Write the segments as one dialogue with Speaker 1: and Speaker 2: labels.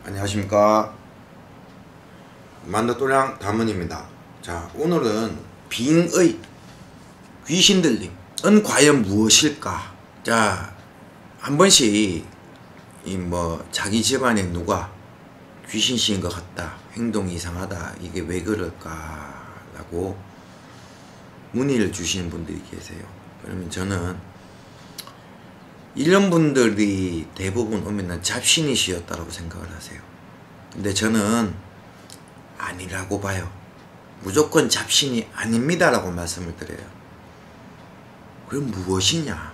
Speaker 1: 안녕하십니까. 만다또량 다문입니다. 자, 오늘은 빙의 귀신 들림은 과연 무엇일까? 자, 한 번씩 자기 집안에 누가 귀신씨인 것 같다, 행동이 이상하다, 이게 왜 그럴까 라고 문의를 주시는 분들이 계세요. 그러면 저는 이런 분들이 대부분 오면 잡신이시였다라고 생각을 하세요. 근데 저는 아니라고 봐요. 무조건 잡신이 아닙니다 라고 말씀을 드려요. 그럼 무엇이냐?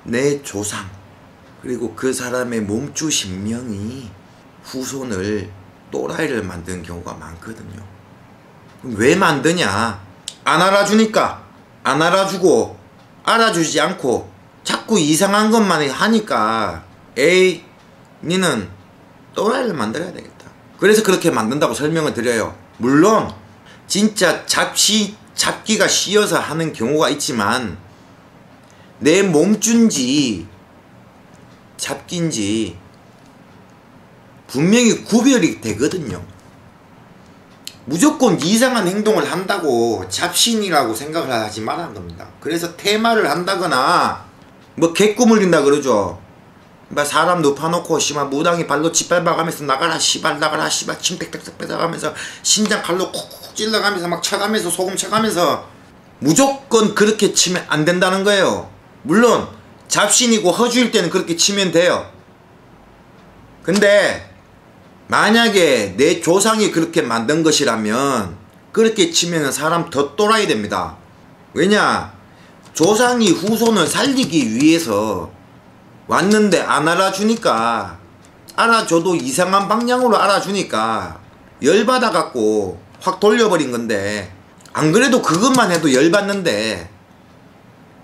Speaker 1: 내 조상, 그리고 그 사람의 몸주 신명이 후손을 또라이를 만드는 경우가 많거든요. 그럼 왜 만드냐? 안 알아주니까. 안 알아주고 알아주지 않고 자꾸 이상한 것만 하니까 에이, 니는 또라이를 만들어야 되겠다. 그래서 그렇게 만든다고 설명을 드려요. 물론 진짜 잡기가 쉬워서 하는 경우가 있지만 내 몸준지 잡기인지 분명히 구별이 되거든요. 무조건 이상한 행동을 한다고 잡신이라고 생각을 하지 말라는 겁니다. 그래서 테마를 한다거나 개꿈 울린다 그러죠. 사람 눕혀놓고 무당이 발로 짓밟아가면서 나가라 씨발, 나가라 씨발, 침 빽빽 뺏어가면서 신장 칼로 쿡쿡 찔러가면서 막 쳐가면서 소금 쳐가면서 무조건 그렇게 치면 안 된다는 거예요. 물론 잡신이고 허주일 때는 그렇게 치면 돼요. 근데 만약에 내 조상이 그렇게 만든 것이라면 그렇게 치면 사람 더 또라이 됩니다. 왜냐? 조상이 후손을 살리기 위해서 왔는데 안 알아주니까, 알아줘도 이상한 방향으로 알아주니까 열받아갖고 확 돌려버린 건데, 안 그래도 그것만 해도 열받는데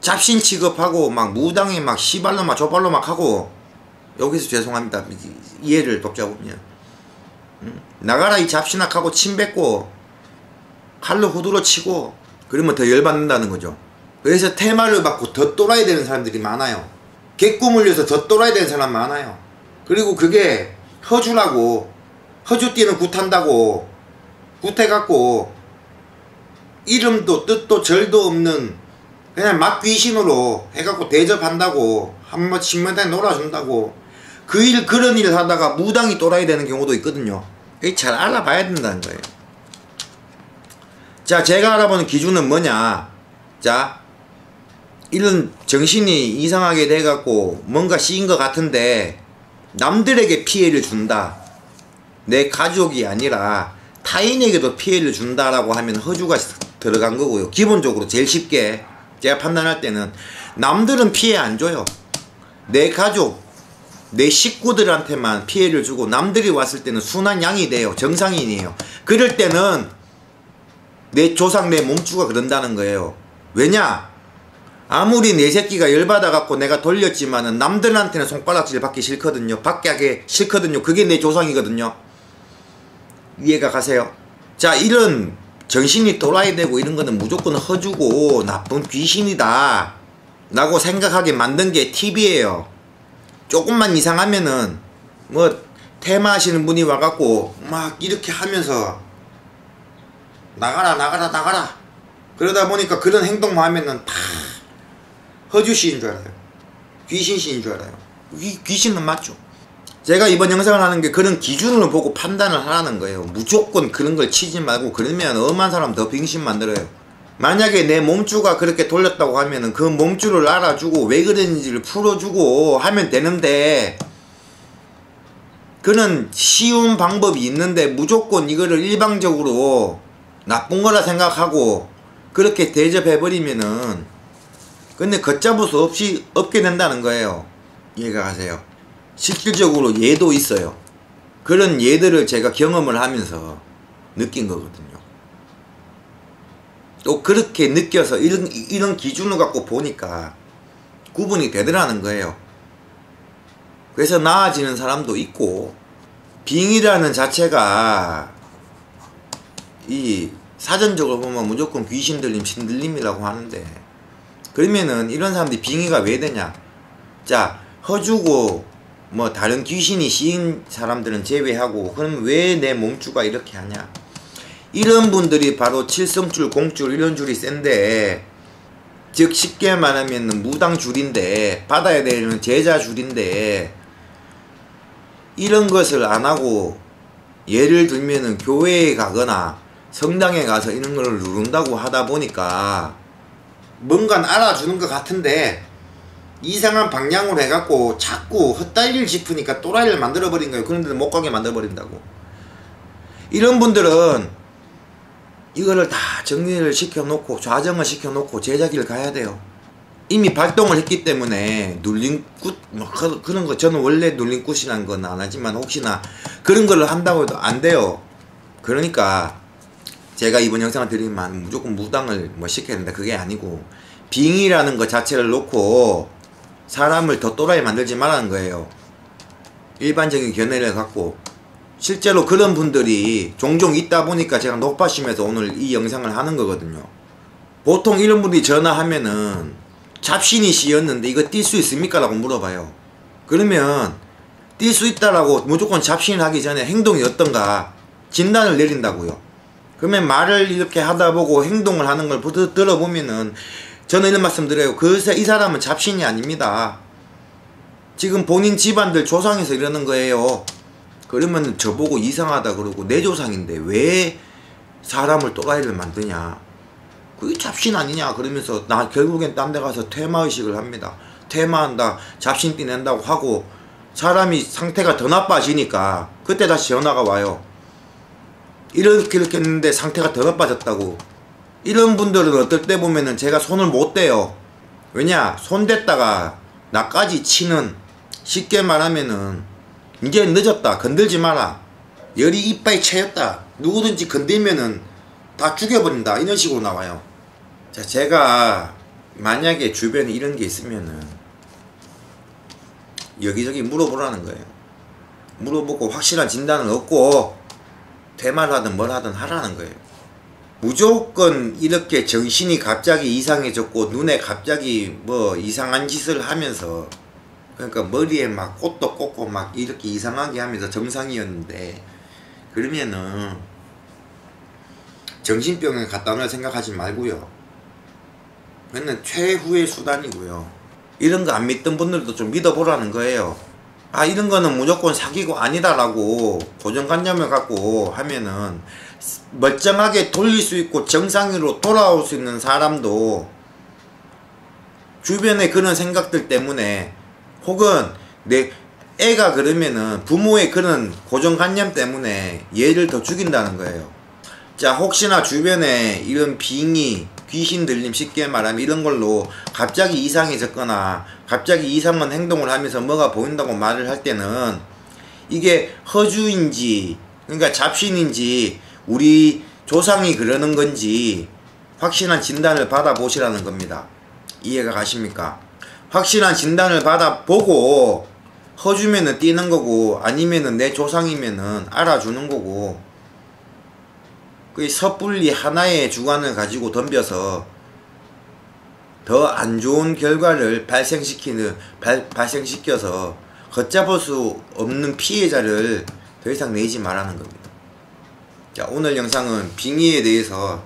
Speaker 1: 잡신 취급하고 막 무당이 막 시발로 막 조발로 막 하고, 여기서 죄송합니다, 이해를 돕자고요. 나가라 이 잡신악 하고 침 뱉고 칼로 후드로 치고 그러면 더 열받는다는 거죠. 그래서 테마를 받고 더 또라이 되는 사람들이 많아요. 개꿈 울려서 더 또라이 되는 사람 많아요. 그리고 그게 허주라고, 허주띠는 굿한다고 굿해갖고 이름도 뜻도 절도 없는 그냥 막 귀신으로 해갖고 대접한다고, 한번 신문에 놀아준다고, 그런 일을 하다가 무당이 또라이 되는 경우도 있거든요. 잘 알아봐야 된다는 거예요. 자, 제가 알아보는 기준은 뭐냐? 자, 이런 정신이 이상하게 돼갖고 뭔가 씌인 것 같은데 남들에게 피해를 준다, 내 가족이 아니라 타인에게도 피해를 준다라고 하면 허주가 들어간 거고요. 기본적으로 제일 쉽게 제가 판단할 때는 남들은 피해 안 줘요. 내 가족, 내 식구들한테만 피해를 주고 남들이 왔을 때는 순한 양이 돼요. 정상인이에요. 그럴 때는 내 조상, 내 몸주가 그런다는 거예요. 왜냐? 아무리 내 새끼가 열받아갖고 내가 돌렸지만은 남들한테는 손가락질 받기 싫거든요. 받게 하기 싫거든요. 그게 내 조상이거든요. 이해가 가세요? 자, 이런 정신이 또라이 되고 이런 거는 무조건 허주고 나쁜 귀신이다 라고 생각하게 만든 게 팁이에요. 조금만 이상하면은 테마 하시는 분이 와갖고 막 이렇게 하면서 나가라 나가라 나가라, 그러다 보니까 그런 행동만 하면은 다 허주씨인 줄 알아요. 귀신씨인 줄 알아요. 귀신은 맞죠. 제가 이번 영상을 하는 게 그런 기준을 보고 판단을 하라는 거예요. 무조건 그런 걸 치지 말고, 그러면 엄한 사람 더 빙신 만들어요. 만약에 내 몸주가 그렇게 돌렸다고 하면은 그 몸주를 알아주고 왜 그랬는지를 풀어주고 하면 되는데, 그런 쉬운 방법이 있는데 무조건 이거를 일방적으로 나쁜 거라 생각하고 그렇게 대접해버리면은 근데 걷잡을 수 없게 된다는 거예요. 이해가 가세요? 실질적으로 예도 있어요. 그런 예들을 제가 경험을 하면서 느낀 거거든요. 또 그렇게 느껴서 이런 기준을 갖고 보니까 구분이 되더라는 거예요. 그래서 나아지는 사람도 있고, 빙이라는 자체가 이 사전적으로 보면 무조건 귀신 들림, 신 들림이라고 하는데, 그러면은 이런 사람들이 빙의가 왜 되냐? 자, 허주고 뭐 다른 귀신이 씌인 사람들은 제외하고, 그럼 왜 내 몸주가 이렇게 하냐. 이런 분들이 바로 칠성줄, 공줄 이런 줄이 센데, 즉 쉽게 말하면 무당 줄인데, 받아야 되는 제자 줄인데, 이런 것을 안 하고 예를 들면은 교회에 가거나 성당에 가서 이런 걸 누른다고 하다 보니까 뭔가 알아주는 것 같은데 이상한 방향으로 해갖고 자꾸 헛다리를 짚으니까 또라이를 만들어버린 거예요. 그런데도 못 가게 만들어버린다고. 이런 분들은 이거를 다 정리를 시켜놓고 좌정을 시켜놓고 제자기를 가야 돼요. 이미 발동을 했기 때문에 눌린 굿 뭐 그런 거, 저는 원래 눌린 굿이란 건 안 하지만 혹시나 그런 걸 한다고 해도 안 돼요. 그러니까 제가 이번 영상을 드리면 무조건 무당을 뭐 시켜야 된다 그게 아니고, 빙의라는 것 자체를 놓고 사람을 더 또라이 만들지 말라는 거예요. 일반적인 견해를 갖고. 실제로 그런 분들이 종종 있다 보니까 제가 높아심에서 오늘 이 영상을 하는 거거든요. 보통 이런 분들이 전화하면은 잡신이 씌었는데 이거 뛸 수 있습니까? 라고 물어봐요. 그러면 뛸 수 있다라고 무조건 잡신을 하기 전에 행동이 어떤가 진단을 내린다고요. 그러면 말을 이렇게 하다 보고 행동을 하는 걸 들어보면은 저는 이런 말씀 드려요. 이 사람은 잡신이 아닙니다. 지금 본인 집안들 조상에서 이러는 거예요. 그러면 저보고 이상하다 그러고 내 조상인데 왜 사람을 또라이를 만드냐, 그게 잡신 아니냐 그러면서 나 결국엔 딴 데 가서 퇴마의식을 합니다. 퇴마한다, 잡신띠 낸다고 하고 사람이 상태가 더 나빠지니까 그때 다시 전화가 와요. 이렇게 했는데 상태가 더 나빠졌다고. 이런 분들은 어떨 때 보면은 제가 손을 못 대요. 왜냐, 손 댔다가 나까지 치는, 쉽게 말하면은 이제 늦었다, 건들지 마라, 열이 이빨이 채였다, 누구든지 건들면은 다 죽여버린다, 이런 식으로 나와요. 자, 제가 만약에 주변에 이런 게 있으면은 여기저기 물어보라는 거예요. 물어보고 확실한 진단을 얻고 퇴마를 하든 뭘 하든 하라는 거예요. 무조건 이렇게 정신이 갑자기 이상해졌고 눈에 갑자기 뭐 이상한 짓을 하면서, 그러니까 머리에 막 꽃도 꽂고 막 이렇게 이상하게 하면서 정상이었는데, 그러면은 정신병에 갖다 놓을 생각하지 말고요. 그는 최후의 수단이고요. 이런 거 안 믿던 분들도 좀 믿어보라는 거예요. 아, 이런 거는 무조건 사기고 아니다라고 고정관념을 갖고 하면은 멀쩡하게 돌릴 수 있고 정상으로 돌아올 수 있는 사람도 주변에 그런 생각들 때문에, 혹은 내 애가 그러면은 부모의 그런 고정관념 때문에 얘를 더 죽인다는 거예요. 자, 혹시나 주변에 이런 빙의, 귀신 들림, 쉽게 말하면 이런 걸로 갑자기 이상해졌거나 갑자기 이상한 행동을 하면서 뭐가 보인다고 말을 할 때는 이게 허주인지, 그러니까 잡신인지 우리 조상이 그러는 건지 확실한 진단을 받아보시라는 겁니다. 이해가 가십니까? 확실한 진단을 받아보고 허주면은 뛰는 거고 아니면은 내 조상이면은 알아주는 거고, 그 섣불리 하나의 주관을 가지고 덤벼서 더 안 좋은 결과를 발생시켜서 걷잡을 수 없는 피해자를 더 이상 내지 말라는 겁니다. 자, 오늘 영상은 빙의에 대해서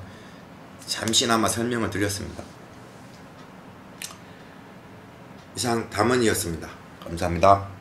Speaker 1: 잠시나마 설명을 드렸습니다. 이상 담원이었습니다. 감사합니다.